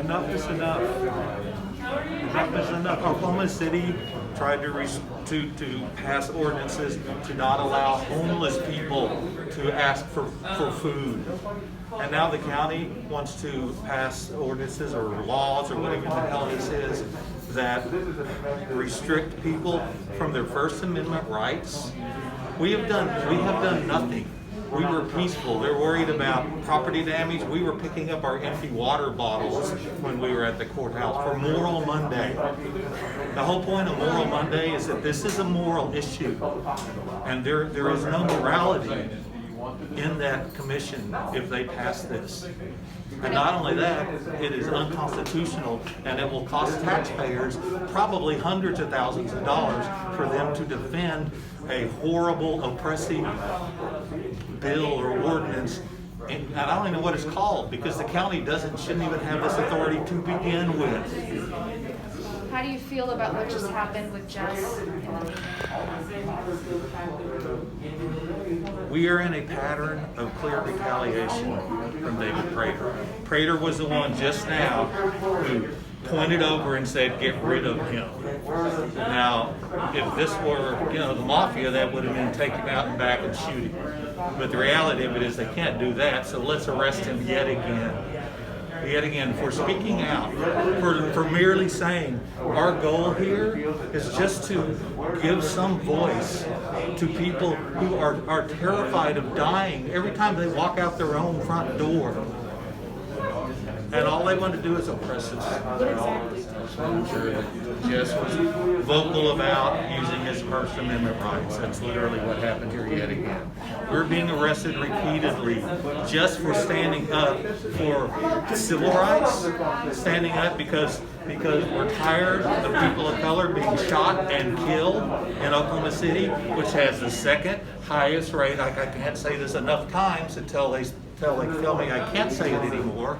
Enough is enough. Enough is enough. Oklahoma City tried to pass ordinances to not allow homeless people to ask for food. And now the county wants to pass ordinances or laws or whatever the hell this is that restrict people from their First Amendment rights. We have done nothing. We were peaceful. They're worried about property damage. We were picking up our empty water bottles when we were at the courthouse for Moral Monday. The whole point of Moral Monday is that this is a moral issue, and there is no morality in that commission if they pass this. And not only that, it is unconstitutional, and it will cost taxpayers probably hundreds of thousands of dollars for them to defend a horrible, oppressive bill or ordinance. And I don't even know what it's called, because the county shouldn't even have this authority to begin with. How do you feel about what just happened with Jess? We are in a pattern of clear retaliation from David Prater. Prater was the one just now who pointed over and said, "Get rid of him." Now, if this were, the mafia, that would have been take him out and back and shoot him. But the reality of it is they can't do that, so let's arrest him yet again for speaking out, for merely saying, our goal here is just to give some voice to people who are terrified of dying every time they walk out their own front door. And all they want to do is oppress us. I'm sure that Jess was vocal about using his First Amendment rights. That's literally what happened here yet again. We're being arrested repeatedly just for standing up for civil rights, standing up because we're tired of people of color being shot and killed in Oklahoma City, which has the second highest rate. I can't say this enough times until they tell me I can't say it anymore.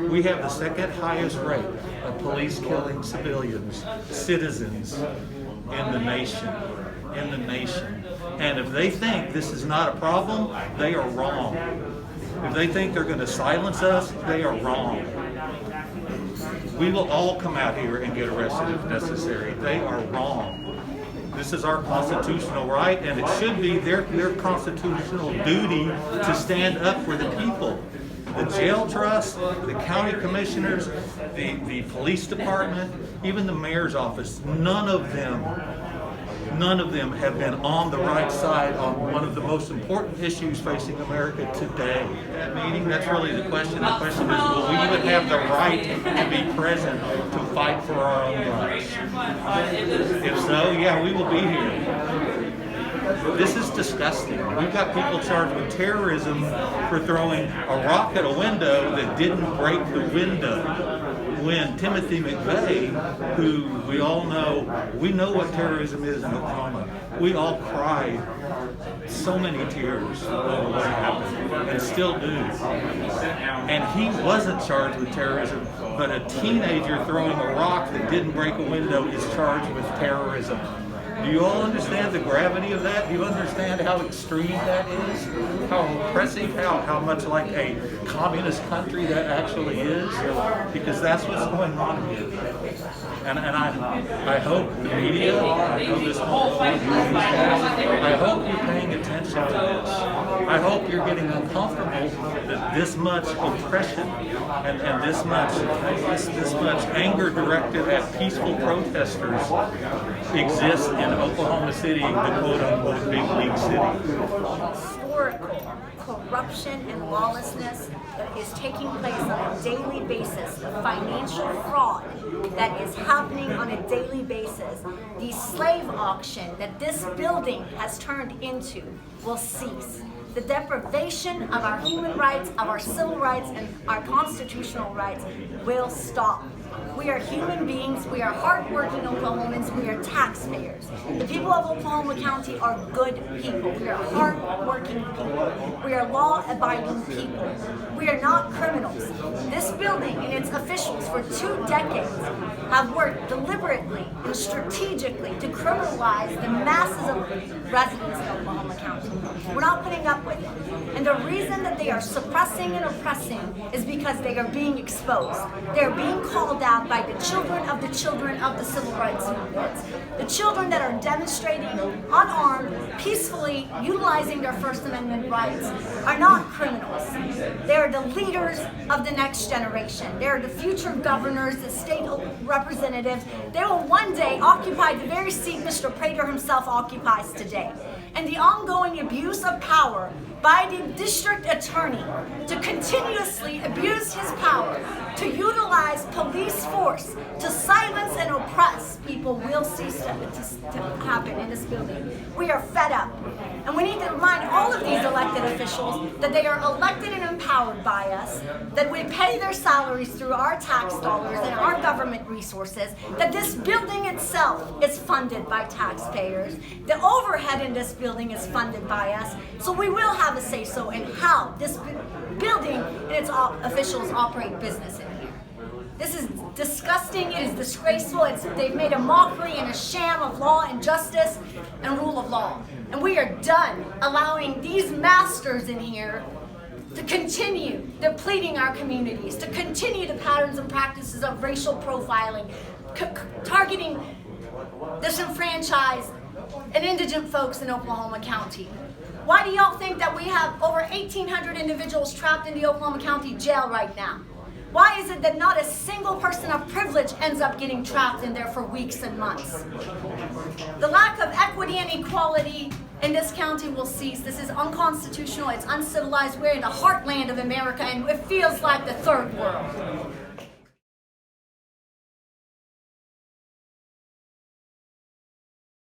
We have the second highest rate of police killing civilians, citizens in the nation. And if they think this is not a problem, they are wrong. If they think they're going to silence us, they are wrong. We will all come out here and get arrested if necessary. They are wrong. This is our constitutional right, and it should be their constitutional duty to stand up for the people. The jail trust, the county commissioners, the police department, even the mayor's office, none of them have been on the right side on one of the most important issues facing America today. That meeting, that's really the question. The question is, will we even have the right to be present to fight for our own rights? If so, yeah, we will be here. This is disgusting. We've got people charged with terrorism for throwing a rock at a window that didn't break the window. When Timothy McVeigh, who we all know, we know what terrorism is in Oklahoma. We all cried so many tears over what happened, and still do. And he wasn't charged with terrorism, but a teenager throwing a rock that didn't break a window is charged with terrorism. Do you all understand the gravity of that? Do you understand how extreme that is? How oppressive, how much like a communist country that actually is? Because that's what's going on here. And I hope the media, I know this whole thing, I hope you're paying attention to this. I hope you're getting uncomfortable that this much oppression and this much anger directed at peaceful protesters exists in Oklahoma City, the quote-unquote big league city. Historical corruption and lawlessness that is taking place on a daily basis, the financial fraud that is happening on a daily basis, the slave auction that this building has turned into will cease. The deprivation of our human rights, of our civil rights, and our constitutional rights will stop. We are human beings, we are hardworking Oklahomans, we are taxpayers. The people of Oklahoma County are good people. We are hardworking people. We are law-abiding people. We are not criminals. This building and its officials for 2 decades have worked deliberately and strategically to criminalize the masses of residents of Oklahoma County. We're not putting up with it. And the reason that they are suppressing and oppressing is because they are being exposed. They're being called out by the children of the civil rights movement. The children that are demonstrating unarmed, peacefully, utilizing their First Amendment rights are not criminals. They're the leaders of the next generation. They're the future governors, the state representatives. They will one day occupy the very seat Mr. Prater himself occupies today. And the ongoing abuse of power by the district attorney to continuously abuse his power, to utilize police force to silence and oppress people will cease to happen in this building. We are fed up. And we need to remind all of these elected officials that they are elected and empowered by us, that we pay their salaries through our tax dollars and our government resources, that this building itself is funded by taxpayers, the overhead in this building is funded by us, so we will have a say-so in how this building and its officials operate business in here. This is disgusting, it is disgraceful, they've made a mockery and a sham of law and justice and rule of law. And we are done allowing these masters in here to continue depleting our communities, to continue the patterns and practices of racial profiling, targeting disenfranchised and indigent folks in Oklahoma County. Why do y'all think that we have over 1,800 individuals trapped in the Oklahoma County jail right now? Why is it that not a single person of privilege ends up getting trapped in there for weeks and months? The lack of equity and equality in this county will cease. This is unconstitutional, it's uncivilized. We're in the heartland of America and it feels like the third world.